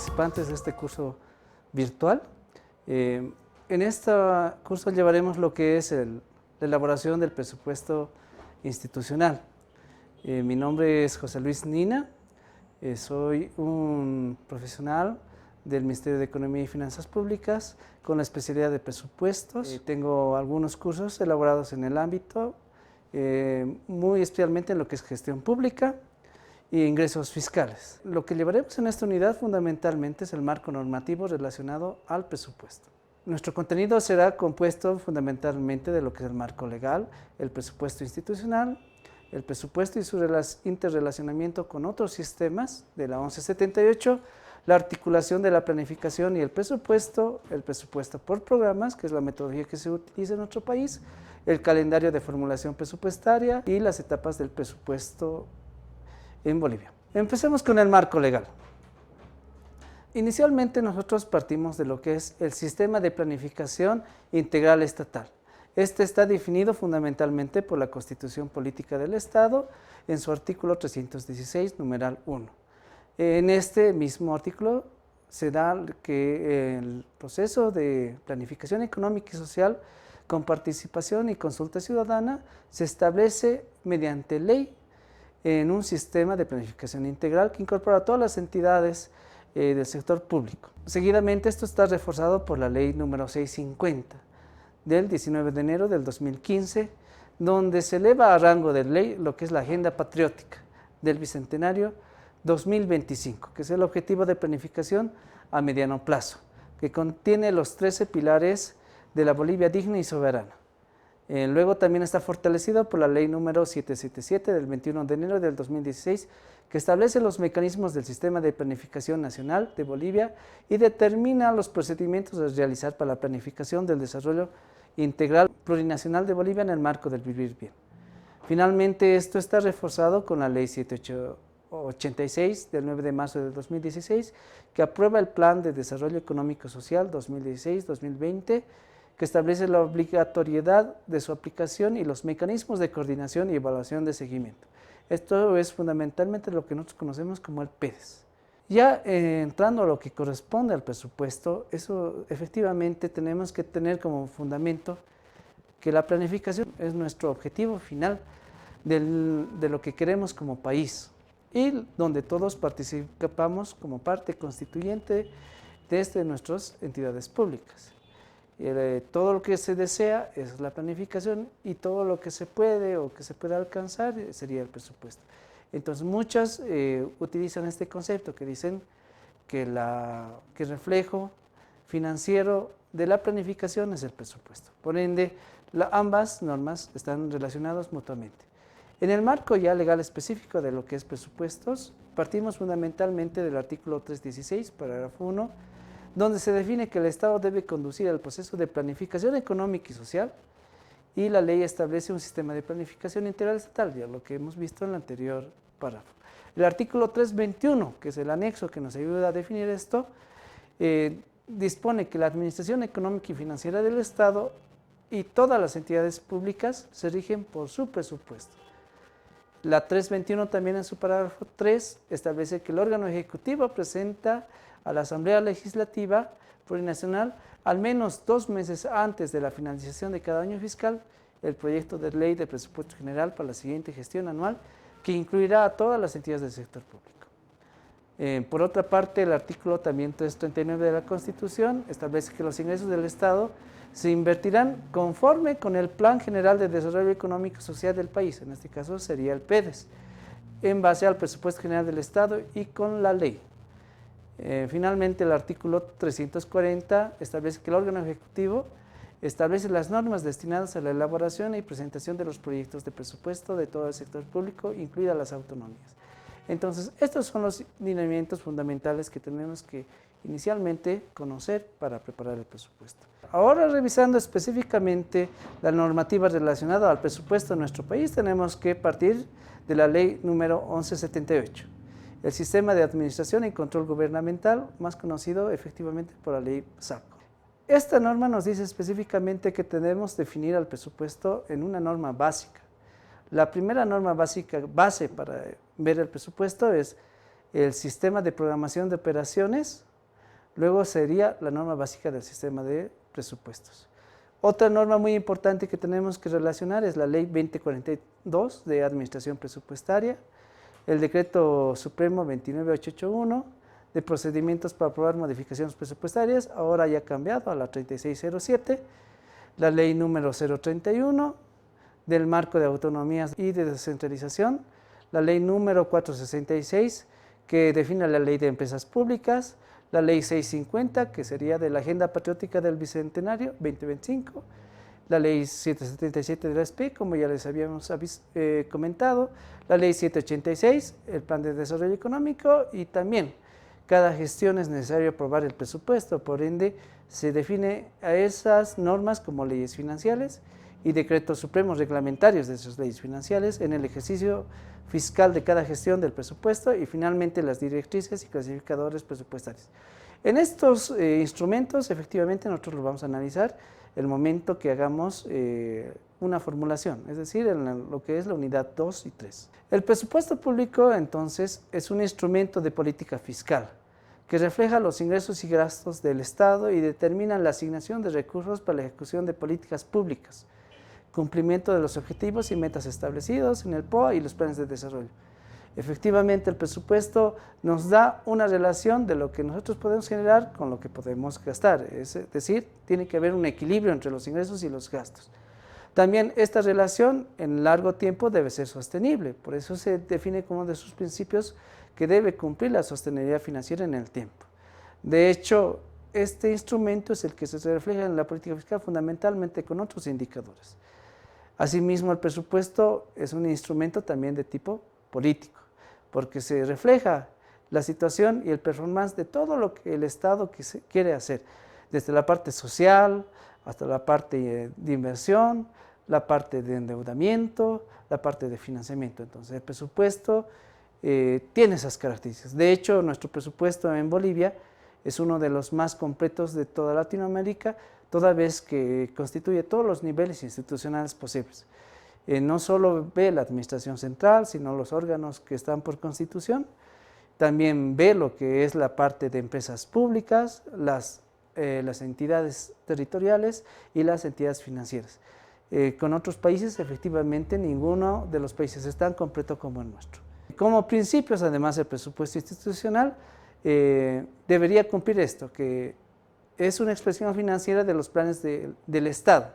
participantes de este curso virtual. En este curso llevaremos lo que es la elaboración del presupuesto institucional. Mi nombre es José Luis Nina, soy un profesional del Ministerio de Economía y Finanzas Públicas con la especialidad de presupuestos. Tengo algunos cursos elaborados en el ámbito, muy especialmente en lo que es gestión pública y ingresos fiscales. Lo que llevaremos en esta unidad fundamentalmente es el marco normativo relacionado al presupuesto. Nuestro contenido será compuesto fundamentalmente de lo que es el marco legal, el presupuesto institucional, el presupuesto y su interrelacionamiento con otros sistemas de la 1178, la articulación de la planificación y el presupuesto por programas, que es la metodología que se utiliza en nuestro país, el calendario de formulación presupuestaria y las etapas del presupuesto en Bolivia. Empecemos con el marco legal. Inicialmente nosotros partimos de lo que es el sistema de planificación integral estatal. Este está definido fundamentalmente por la Constitución Política del Estado en su artículo 316, numeral 1. En este mismo artículo se da que el proceso de planificación económica y social con participación y consulta ciudadana se establece mediante ley en un sistema de planificación integral que incorpora a todas las entidades del sector público. Seguidamente esto está reforzado por la ley número 650 del 19 de enero del 2015, donde se eleva a rango de ley lo que es la Agenda Patriótica del Bicentenario 2025, que es el objetivo de planificación a mediano plazo, que contiene los 13 pilares de la Bolivia digna y soberana. Luego también está fortalecido por la ley número 777 del 21 de enero del 2016, que establece los mecanismos del Sistema de Planificación Nacional de Bolivia y determina los procedimientos a realizar para la planificación del desarrollo integral plurinacional de Bolivia en el marco del vivir bien. Finalmente, esto está reforzado con la ley 786 del 9 de marzo de 2016, que aprueba el Plan de Desarrollo Económico Social 2016-2020, que establece la obligatoriedad de su aplicación y los mecanismos de coordinación y evaluación de seguimiento. Esto es fundamentalmente lo que nosotros conocemos como el PEDES. Ya entrando a lo que corresponde al presupuesto, eso efectivamente tenemos que tener como fundamento que la planificación es nuestro objetivo final de lo que queremos como país y donde todos participamos como parte constituyente desde nuestras entidades públicas. Todo lo que se desea es la planificación y todo lo que se puede o que se puede alcanzar sería el presupuesto. Entonces muchas utilizan este concepto que dicen que el reflejo financiero de la planificación es el presupuesto. Por ende, ambas normas están relacionadas mutuamente. En el marco ya legal específico de lo que es presupuestos, partimos fundamentalmente del artículo 316, parágrafo 1, donde se define que el Estado debe conducir el proceso de planificación económica y social y la ley establece un sistema de planificación integral estatal, ya lo que hemos visto en el anterior párrafo. El artículo 321, que es el anexo que nos ayuda a definir esto, dispone que la administración económica y financiera del Estado y todas las entidades públicas se rigen por su presupuesto. La 321 también en su parágrafo 3 establece que el órgano ejecutivo presenta a la Asamblea Legislativa Plurinacional al menos 2 meses antes de la finalización de cada año fiscal el proyecto de ley de presupuesto general para la siguiente gestión anual que incluirá a todas las entidades del sector público. Por otra parte, el artículo también 339 de la Constitución establece que los ingresos del Estado se invertirán conforme con el Plan General de Desarrollo Económico y Social del país, en este caso sería el PEDES, en base al presupuesto general del Estado y con la ley. Finalmente, el artículo 340 establece que el órgano ejecutivo establece las normas destinadas a la elaboración y presentación de los proyectos de presupuesto de todo el sector público, incluidas las autonomías. Entonces, estos son los lineamientos fundamentales que tenemos que inicialmente conocer para preparar el presupuesto. Ahora, revisando específicamente la normativa relacionada al presupuesto de nuestro país, tenemos que partir de la ley número 1178. El Sistema de Administración y Control Gubernamental, más conocido efectivamente por la ley SACO. Esta norma nos dice específicamente que tenemos que definir el presupuesto en una norma básica. La primera norma base para ver el presupuesto es el Sistema de Programación de Operaciones Luego sería la norma básica del sistema de presupuestos. Otra norma muy importante que tenemos que relacionar es la Ley 2042 de Administración Presupuestaria, el Decreto Supremo 29881 de procedimientos para aprobar modificaciones presupuestarias, ahora ya ha cambiado a la 3607, la Ley número 031 del Marco de Autonomías y de Descentralización, la Ley número 466 que define la Ley de Empresas Públicas, la Ley 650, que sería de la Agenda Patriótica del Bicentenario 2025, la Ley 777 de la SPE, como ya les habíamos comentado, la Ley 786, el Plan de Desarrollo Económico, y también cada gestión es necesario aprobar el presupuesto, por ende se define a esas normas como leyes financieras y decretos supremos reglamentarios de esas leyes financieras en el ejercicio fiscal de cada gestión del presupuesto y finalmente las directrices y clasificadores presupuestarios. En estos instrumentos efectivamente nosotros los vamos a analizar el momento que hagamos una formulación, es decir, en lo que es la unidad 2 y 3. El presupuesto público entonces es un instrumento de política fiscal que refleja los ingresos y gastos del Estado y determina la asignación de recursos para la ejecución de políticas públicas, cumplimiento de los objetivos y metas establecidos en el POA y los planes de desarrollo. Efectivamente, el presupuesto nos da una relación de lo que nosotros podemos generar con lo que podemos gastar, es decir, tiene que haber un equilibrio entre los ingresos y los gastos. También esta relación en largo tiempo debe ser sostenible, por eso se define como uno de sus principios que debe cumplir la sostenibilidad financiera en el tiempo. De hecho, este instrumento es el que se refleja en la política fiscal fundamentalmente con otros indicadores. Asimismo, el presupuesto es un instrumento también de tipo político, porque se refleja la situación y el performance de todo lo que el Estado quiere hacer, desde la parte social hasta la parte de inversión, la parte de endeudamiento, la parte de financiamiento. Entonces, el presupuesto tiene esas características. De hecho, nuestro presupuesto en Bolivia es uno de los más completos de toda Latinoamérica, toda vez que constituye todos los niveles institucionales posibles. No solo ve la administración central, sino los órganos que están por constitución, también ve lo que es la parte de empresas públicas, las entidades territoriales y las entidades financieras. Con otros países, efectivamente, ninguno de los países es tan completo como el nuestro. Como principios, además, el presupuesto institucional debería cumplir esto, que es una expresión financiera de los planes del Estado,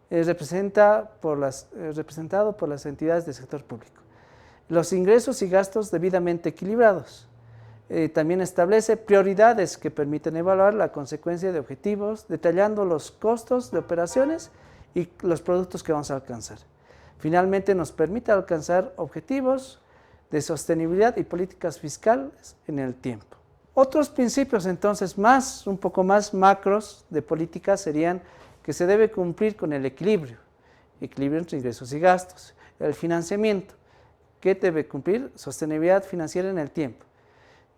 representado por las entidades del sector público. Los ingresos y gastos debidamente equilibrados. También establece prioridades que permiten evaluar la consecuencia de objetivos, detallando los costos de operaciones y los productos que vamos a alcanzar. Finalmente, nos permite alcanzar objetivos de sostenibilidad y políticas fiscales en el tiempo. Otros principios entonces un poco más macros de política serían que se debe cumplir con el equilibrio entre ingresos y gastos, el financiamiento, que debe cumplir sostenibilidad financiera en el tiempo.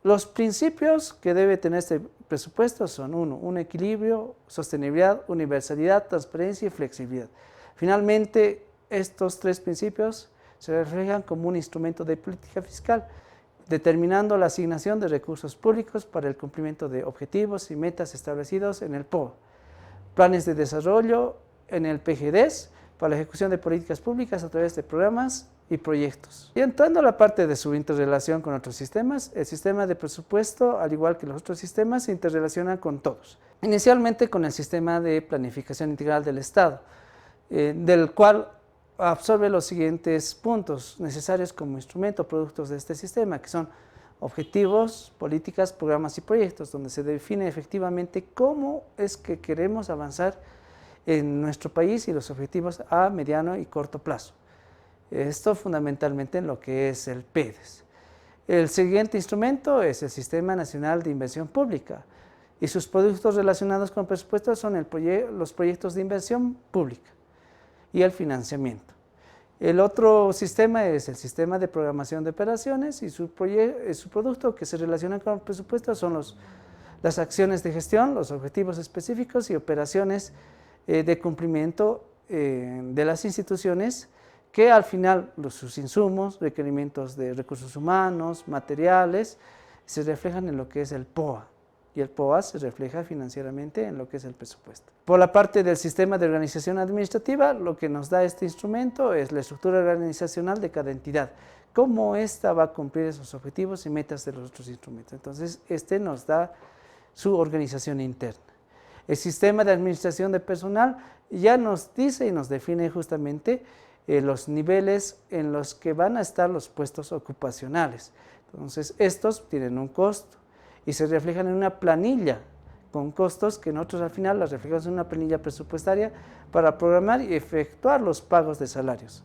Los principios que debe tener este presupuesto son un equilibrio, sostenibilidad, universalidad, transparencia y flexibilidad. Finalmente, estos tres principios se reflejan como un instrumento de política fiscal, determinando la asignación de recursos públicos para el cumplimiento de objetivos y metas establecidos en el POA, planes de desarrollo en el PGDES para la ejecución de políticas públicas a través de programas y proyectos. Y entrando a la parte de su interrelación con otros sistemas, el sistema de presupuesto, al igual que los otros sistemas, se interrelaciona con todos. Inicialmente con el sistema de planificación integral del Estado, del cual absorbe los siguientes puntos necesarios como instrumento, productos de este sistema, que son objetivos, políticas, programas y proyectos, donde se define efectivamente cómo es que queremos avanzar en nuestro país y los objetivos a mediano y corto plazo. Esto fundamentalmente en lo que es el PEDES. El siguiente instrumento es el Sistema Nacional de Inversión Pública y sus productos relacionados con presupuestos son los proyectos de inversión pública y el financiamiento. El otro sistema es el Sistema de Programación de Operaciones y su producto que se relaciona con el presupuesto son las acciones de gestión, los objetivos específicos y operaciones de cumplimiento de las instituciones que al final sus insumos, requerimientos de recursos humanos, materiales, se reflejan en lo que es el POA y el POA se refleja financieramente en lo que es el presupuesto. Por la parte del sistema de organización administrativa, lo que nos da este instrumento es la estructura organizacional de cada entidad, cómo ésta va a cumplir esos objetivos y metas de los otros instrumentos. Entonces, este nos da su organización interna. El sistema de administración de personal ya nos dice y nos define justamente los niveles en los que van a estar los puestos ocupacionales. Entonces, estos tienen un costo y se reflejan en una planilla con costos que nosotros al final las reflejamos en una planilla presupuestaria para programar y efectuar los pagos de salarios.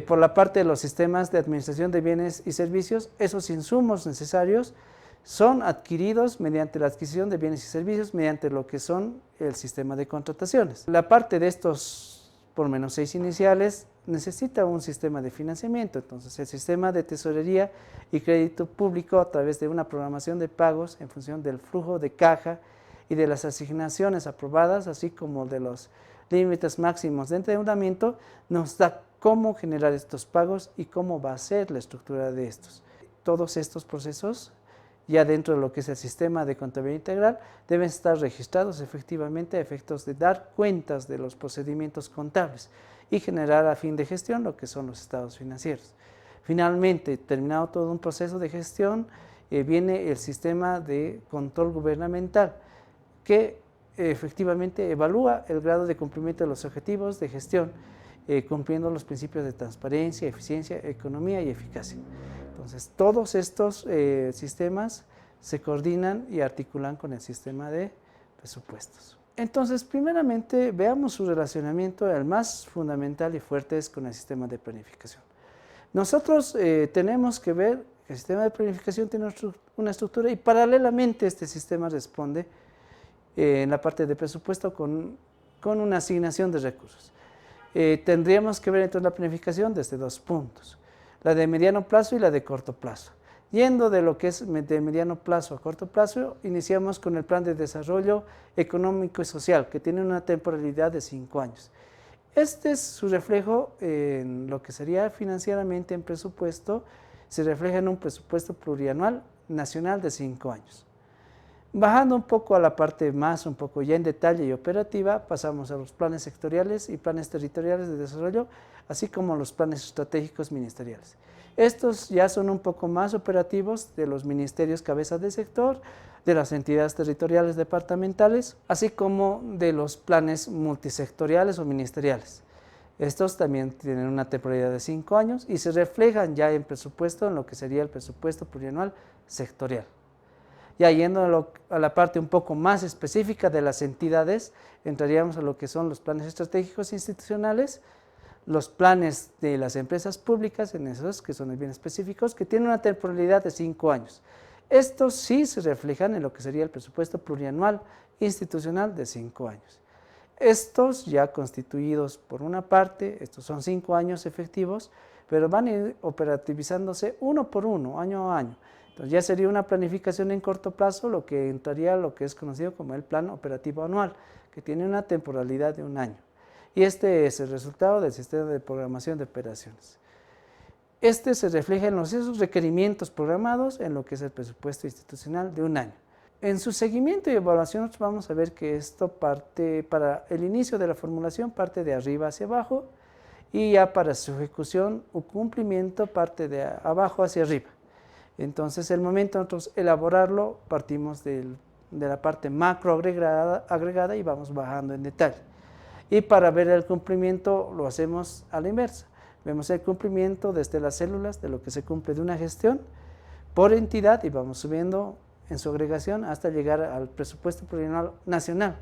Por la parte de los sistemas de administración de bienes y servicios, esos insumos necesarios son adquiridos mediante la adquisición de bienes y servicios, mediante lo que son el sistema de contrataciones. La parte de estos, por lo menos 6 iniciales, necesita un sistema de financiamiento. Entonces, el sistema de tesorería y crédito público a través de una programación de pagos en función del flujo de caja y de las asignaciones aprobadas, así como de los límites máximos de endeudamiento, nos da cómo generar estos pagos y cómo va a ser la estructura de estos. Todos estos procesos, ya dentro de lo que es el sistema de contabilidad integral, deben estar registrados efectivamente a efectos de dar cuentas de los procedimientos contables y generar a fin de gestión lo que son los estados financieros. Finalmente, terminado todo un proceso de gestión, viene el sistema de control gubernamental, que efectivamente evalúa el grado de cumplimiento de los objetivos de gestión, cumpliendo los principios de transparencia, eficiencia, economía y eficacia. Entonces, todos estos sistemas se coordinan y articulan con el sistema de presupuestos. Entonces, primeramente, veamos su relacionamiento. El más fundamental y fuerte es con el sistema de planificación. Nosotros tenemos que ver que el sistema de planificación tiene una estructura y paralelamente este sistema responde en la parte de presupuesto con una asignación de recursos. Tendríamos que ver entonces la planificación desde 2 puntos, la de mediano plazo y la de corto plazo. Yendo de lo que es de mediano plazo a corto plazo, iniciamos con el Plan de Desarrollo Económico y Social, que tiene una temporalidad de 5 años. Este es su reflejo en lo que sería financieramente en presupuesto, se refleja en un presupuesto plurianual nacional de 5 años. Bajando un poco a la parte más, un poco ya en detalle y operativa, pasamos a los planes sectoriales y planes territoriales de desarrollo, así como los planes estratégicos ministeriales. Estos ya son un poco más operativos de los ministerios cabezas de sector, de las entidades territoriales departamentales, así como de los planes multisectoriales o ministeriales. Estos también tienen una temporalidad de 5 años y se reflejan ya en presupuesto, en lo que sería el presupuesto plurianual sectorial. Ya yendo a la parte un poco más específica de las entidades, entraríamos a lo que son los planes estratégicos institucionales, los planes de las empresas públicas, en esos que son bien específicos, que tienen una temporalidad de 5 años. Estos sí se reflejan en lo que sería el presupuesto plurianual institucional de 5 años. Estos ya constituidos por una parte, estos son 5 años efectivos, pero van a ir operativizándose uno por uno, año a año. Entonces ya sería una planificación en corto plazo, lo que entraría lo que es conocido como el plan operativo anual, que tiene una temporalidad de 1 año. Y este es el resultado del sistema de programación de operaciones. Este se refleja en esos requerimientos programados en lo que es el presupuesto institucional de 1 año. En su seguimiento y evaluación vamos a ver que esto parte, para el inicio de la formulación, parte de arriba hacia abajo, y ya para su ejecución o cumplimiento parte de abajo hacia arriba. Entonces, el momento de nosotros elaborarlo, partimos de la parte macro agregada y vamos bajando en detalle. Y para ver el cumplimiento lo hacemos a la inversa. Vemos el cumplimiento desde las células de lo que se cumple de una gestión por entidad y vamos subiendo en su agregación hasta llegar al presupuesto plurianual nacional,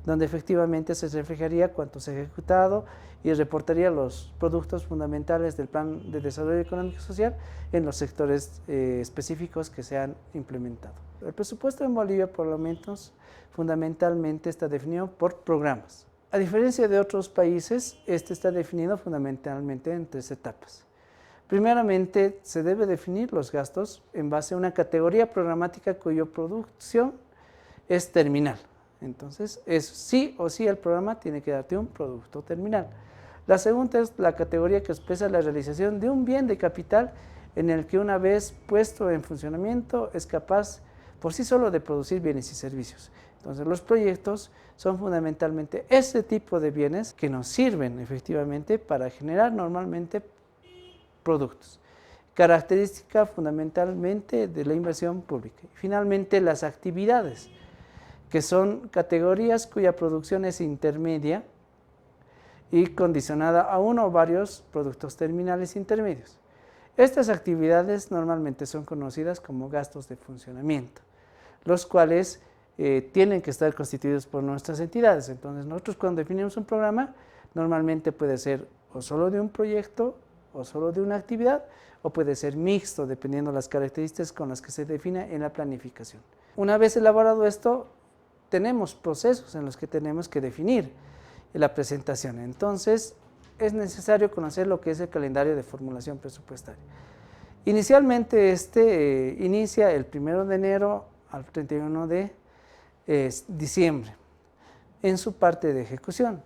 donde efectivamente se reflejaría cuánto se ha ejecutado y reportaría los productos fundamentales del Plan de Desarrollo Económico y Social en los sectores específicos que se han implementado. El presupuesto en Bolivia, por lo menos, fundamentalmente está definido por programas. A diferencia de otros países, este está definido fundamentalmente en 3 etapas. Primeramente, se debe definir los gastos en base a una categoría programática cuya producción es terminal. Entonces, es sí o sí el programa tiene que darte un producto terminal. La segunda es la categoría que expresa la realización de un bien de capital en el que una vez puesto en funcionamiento es capaz por sí solo de producir bienes y servicios. Entonces los proyectos son fundamentalmente ese tipo de bienes que nos sirven efectivamente para generar normalmente productos. Característica fundamentalmente de la inversión pública. Y finalmente las actividades, que son categorías cuya producción es intermedia y condicionada a uno o varios productos terminales intermedios. Estas actividades normalmente son conocidas como gastos de funcionamiento, los cuales tienen que estar constituidos por nuestras entidades. Entonces nosotros cuando definimos un programa, normalmente puede ser o solo de un proyecto o solo de una actividad, o puede ser mixto, dependiendo de las características con las que se define en la planificación. Una vez elaborado esto, tenemos procesos en los que tenemos que definir la presentación. Entonces, es necesario conocer lo que es el calendario de formulación presupuestaria. Inicialmente, inicia el 1 de enero al 31 de diciembre, en su parte de ejecución.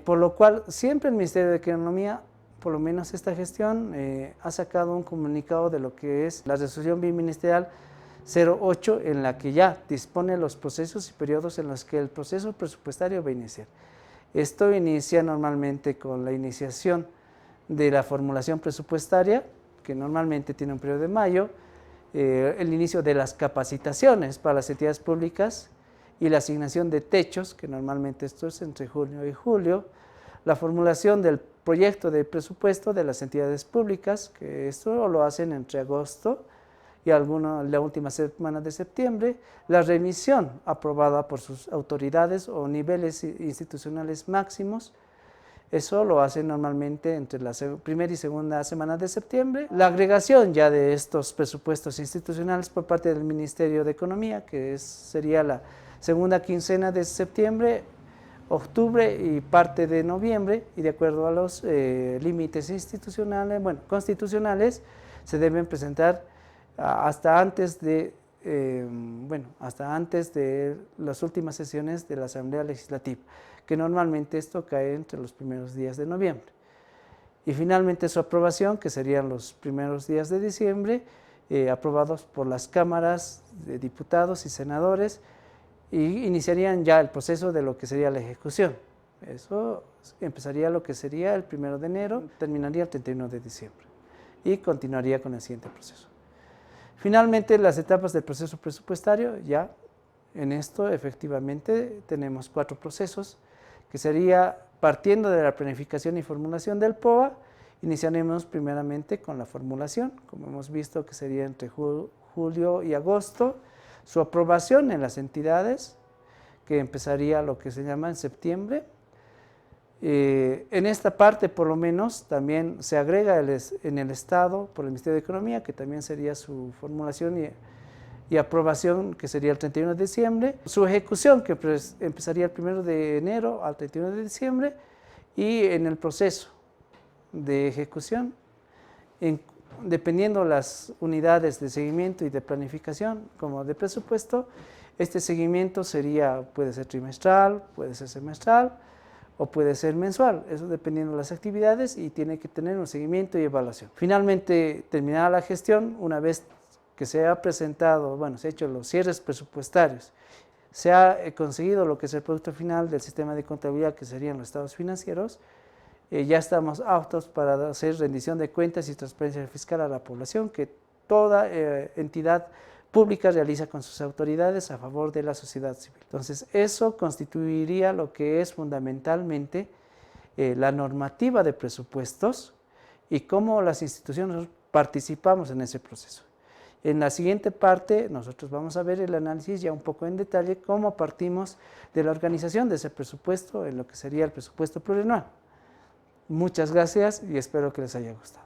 Por lo cual, siempre el Ministerio de Economía, por lo menos esta gestión, ha sacado un comunicado de lo que es la resolución biministerial 08, en la que ya dispone los procesos y periodos en los que el proceso presupuestario va a iniciar. Esto inicia normalmente con la iniciación de la formulación presupuestaria, que normalmente tiene un periodo de mayo, el inicio de las capacitaciones para las entidades públicas y la asignación de techos, que normalmente esto es entre junio y julio, la formulación del proyecto de presupuesto de las entidades públicas, que esto lo hacen entre agosto y la última semana de septiembre, la remisión aprobada por sus autoridades o niveles institucionales máximos, eso lo hacen normalmente entre la primera y segunda semana de septiembre, la agregación ya de estos presupuestos institucionales por parte del Ministerio de Economía, que sería la segunda quincena de septiembre, octubre y parte de noviembre, y de acuerdo a los límites institucionales, constitucionales, se deben presentar hasta antes de las últimas sesiones de la Asamblea Legislativa, que normalmente esto cae entre los primeros días de noviembre. Y finalmente su aprobación, que serían los primeros días de diciembre, aprobados por las cámaras de diputados y senadores, y iniciarían ya el proceso de lo que sería la ejecución. Eso empezaría lo que sería el 1 de enero, terminaría el 31 de diciembre y continuaría con el siguiente proceso. Finalmente, las etapas del proceso presupuestario, ya en esto efectivamente tenemos 4 procesos, que sería partiendo de la planificación y formulación del POA, iniciaremos primeramente con la formulación, como hemos visto que sería entre julio y agosto, su aprobación en las entidades, que empezaría lo que se llama en septiembre. En esta parte, por lo menos, también se agrega en el Estado, por el Ministerio de Economía, que también sería su formulación y aprobación, que sería el 31 de diciembre, su ejecución, que empezaría el 1 de enero al 31 de diciembre, y en el proceso de ejecución, dependiendo las unidades de seguimiento y de planificación, como de presupuesto, este seguimiento puede ser trimestral, puede ser semestral o puede ser mensual, eso dependiendo de las actividades, y tiene que tener un seguimiento y evaluación. Finalmente, terminada la gestión, una vez que se ha presentado, se han hecho los cierres presupuestarios, se ha conseguido lo que es el producto final del sistema de contabilidad, que serían los estados financieros, ya estamos aptos para hacer rendición de cuentas y transparencia fiscal a la población, que toda entidad pública realiza con sus autoridades a favor de la sociedad civil. Entonces, eso constituiría lo que es fundamentalmente la normativa de presupuestos y cómo las instituciones participamos en ese proceso. En la siguiente parte, nosotros vamos a ver el análisis ya un poco en detalle, cómo partimos de la organización de ese presupuesto en lo que sería el presupuesto plurianual. Muchas gracias y espero que les haya gustado.